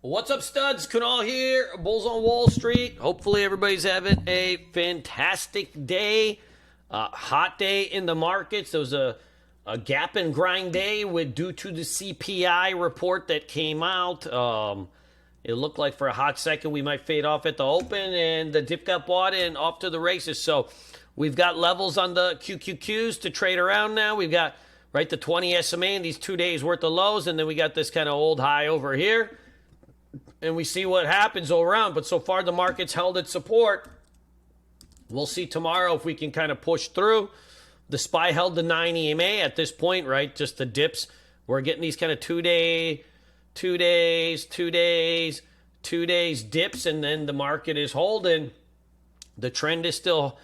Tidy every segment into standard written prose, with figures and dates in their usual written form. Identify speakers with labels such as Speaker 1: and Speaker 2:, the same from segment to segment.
Speaker 1: What's up, studs? Kunal here, Bulls on Wall Street. Hopefully everybody's having a fantastic day. Hot day in the markets. There was a gap and grind day due to the CPI report that came out. It looked like for a hot second we might fade off at the open, and the dip got bought and off to the races. So we've got levels on the QQQs to trade around now. We've got the 20 SMA and these 2 days worth of lows, and then we got this kind of old high over here. And we see what happens all around. But so far, the market's held its support. We'll see tomorrow if we can kind of push through. The SPY held the 9 EMA at this point, right? Just the dips. We're getting these kind of 2 days dips, and then the market is holding. The trend is still,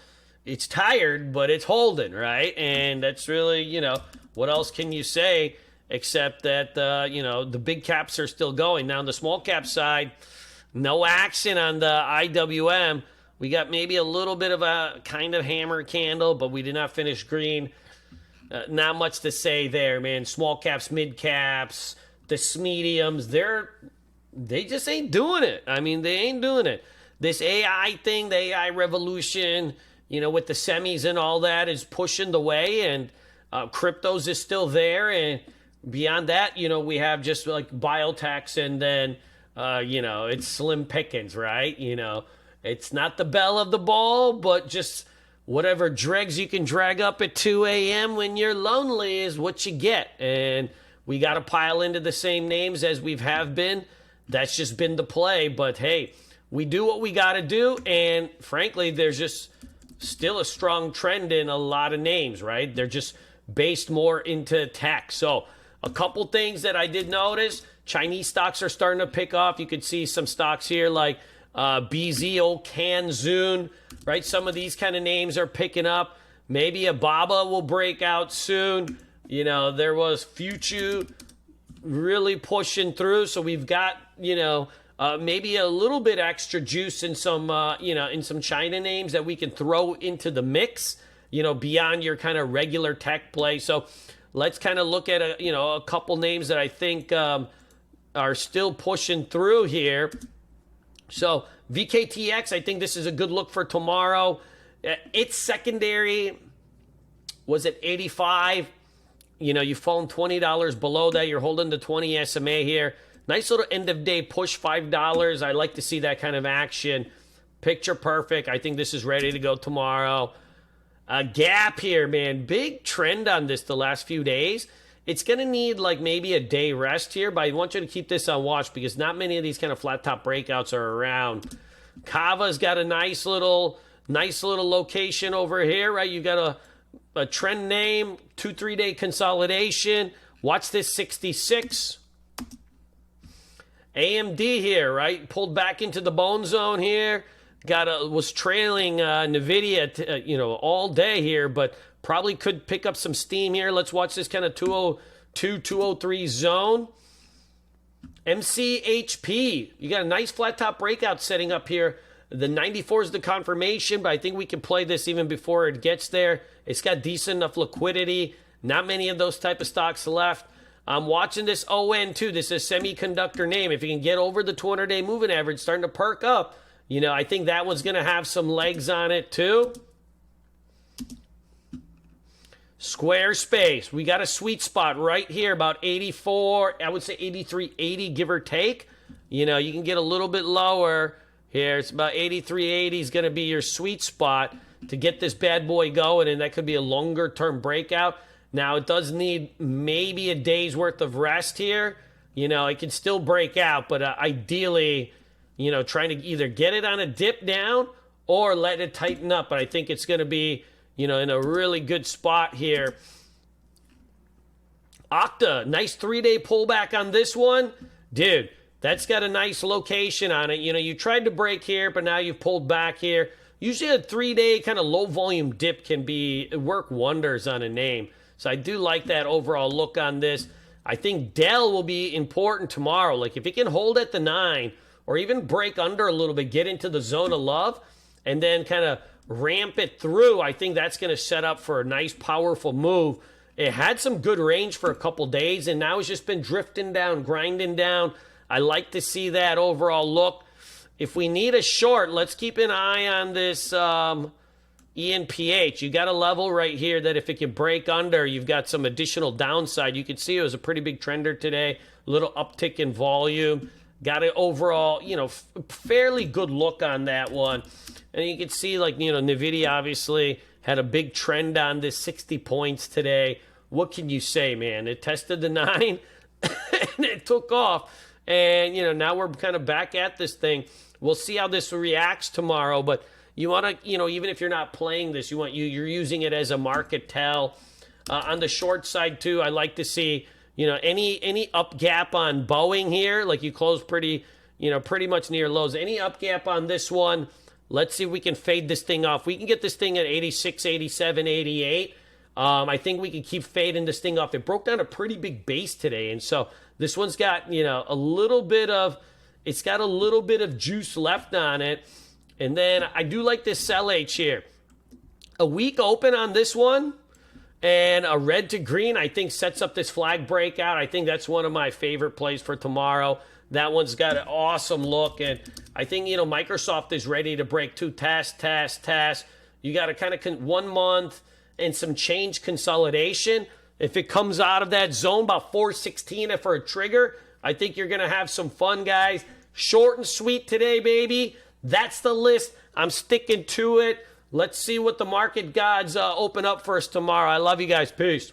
Speaker 1: it's tired, but it's holding, right? And that's really, what else can you say? Except that, the big caps are still going. Now, on the small cap side, no action on the IWM. We got maybe a little bit of a kind of hammer candle, but we did not finish green. Not much to say there, man. Small caps, mid caps, the mediums, they just ain't doing it. I mean, they ain't doing it. This AI thing, the AI revolution, with the semis and all that is pushing the way, and cryptos is still there, and beyond that, we have just like biotechs, and then, it's slim pickings, right? It's not the belle of the ball, but just whatever dregs you can drag up at 2 a.m. when you're lonely is what you get. And we got to pile into the same names as we have been. That's just been the play. But, hey, we do what we got to do. And, frankly, there's just still a strong trend in a lot of names, right? They're just based more into tech. So, a couple things that I did notice. Chinese stocks are starting to pick off. You could see some stocks here like BZO, Canzoon, right? Some of these kind of names are picking up. Maybe a Baba will break out soon. There was Futu really pushing through. So we've got, maybe a little bit extra juice in some, in some China names that we can throw into the mix, beyond your kind of regular tech play. So let's kind of look at a couple names that I think are still pushing through here. So VKTX, I think this is a good look for tomorrow. Its secondary was at 85. You've fallen $20 below that. You're holding the 20 SMA here. Nice little end of day push, $5. I like to see that kind of action. Picture perfect. I think this is ready to go tomorrow. A gap here, man. Big trend on this the last few days. It's going to need like maybe a day rest here, but I want you to keep this on watch because not many of these kind of flat top breakouts are around. Kava's got a nice little location over here, right? You got a trend name, 2-3 day consolidation. Watch this 66. AMD here, right? Pulled back into the bone zone here. Was trailing NVDA, all day here, but probably could pick up some steam here. Let's watch this kind of 202, 203 zone. MCHP, you got a nice flat top breakout setting up here. The 94 is the confirmation, but I think we can play this even before it gets there. It's got decent enough liquidity. Not many of those type of stocks left. I'm watching this ON too. This is a semiconductor name. If you can get over the 200-day moving average, starting to perk up, I think that one's going to have some legs on it too. Squarespace, we got a sweet spot right here, about 84, I would say 83.80, give or take. You can get a little bit lower here. It's about 83.80 is going to be your sweet spot to get this bad boy going, and that could be a longer term breakout. Now, it does need maybe a day's worth of rest here. It can still break out, but ideally, trying to either get it on a dip down or let it tighten up. But I think it's going to be, in a really good spot here. Okta, nice 3-day pullback on this one. Dude, that's got a nice location on it. You tried to break here, but now you've pulled back here. Usually a 3-day kind of low volume dip can work wonders on a name. So I do like that overall look on this. I think Dell will be important tomorrow. Like if it can hold at the 9 or even break under a little bit, get into the zone of love, and then kind of ramp it through, I think that's going to set up for a nice, powerful move. It had some good range for a couple days, and now it's just been drifting down, grinding down. I like to see that overall look. If we need a short, let's keep an eye on this ENPH. You got a level right here that if it can break under, you've got some additional downside. You can see it was a pretty big trender today, a little uptick in volume. Got an overall, fairly good look on that one. And you can see, NVDA obviously had a big trend on this 60 points today. What can you say, man? It tested the 9 and it took off. And, now we're kind of back at this thing. We'll see how this reacts tomorrow. But you want to, even if you're not playing this, you're using it as a market tell. On the short side, too, I like to see, any up gap on Boeing here, like you close pretty much near lows. Any up gap on this one, let's see if we can fade this thing off. We can get this thing at 86, 87, 88. I think we can keep fading this thing off. It broke down a pretty big base today, and so this one's got, a little bit of juice left on it. And then I do like this sell H here. A weak open on this one and a red to green, I think, sets up this flag breakout. I think that's one of my favorite plays for tomorrow. That one's got an awesome look. And I think, Microsoft is ready to break two test. You got to kind of 1 month and some change consolidation. If it comes out of that zone, about 416 for a trigger, I think you're going to have some fun, guys. Short and sweet today, baby. That's the list. I'm sticking to it. Let's see what the market gods open up for us tomorrow. I love you guys. Peace.